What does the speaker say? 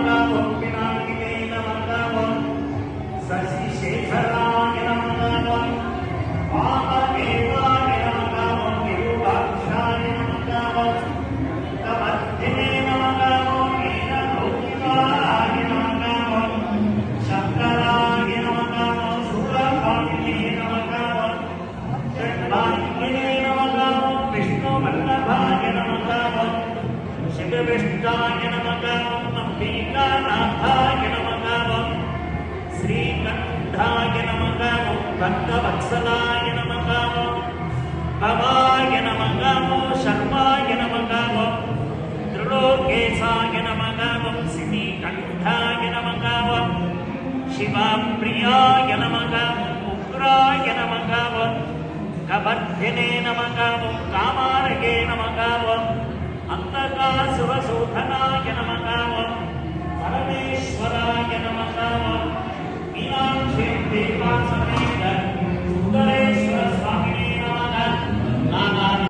नमः पिनाकिने नमः शशिशेखराय नमः वामदेवाय नमः विरूपाक्षाय नमः तमर्थिने नमः नीललोकिताय नमः शंकराय नमः सूरभामिने नमः षड्भामिने नमः विष्णुवल्लभाय नमः शिवविष्टाय नमः अंबिकानाथाय नमः श्रीकंठाय नमः भक्तवत्सलाय नमः भवाय नमः शर्माय नमः त्रिलोकेशाय नमः सिनीकंठाय नमः शिवप्रियाय नमः उग्राय नमः कवर्धिने नमः कामार्गे नमः अंतकासुरशोधनाय नमः परमेश्वराय नमः मीनाक्षी देवासमेत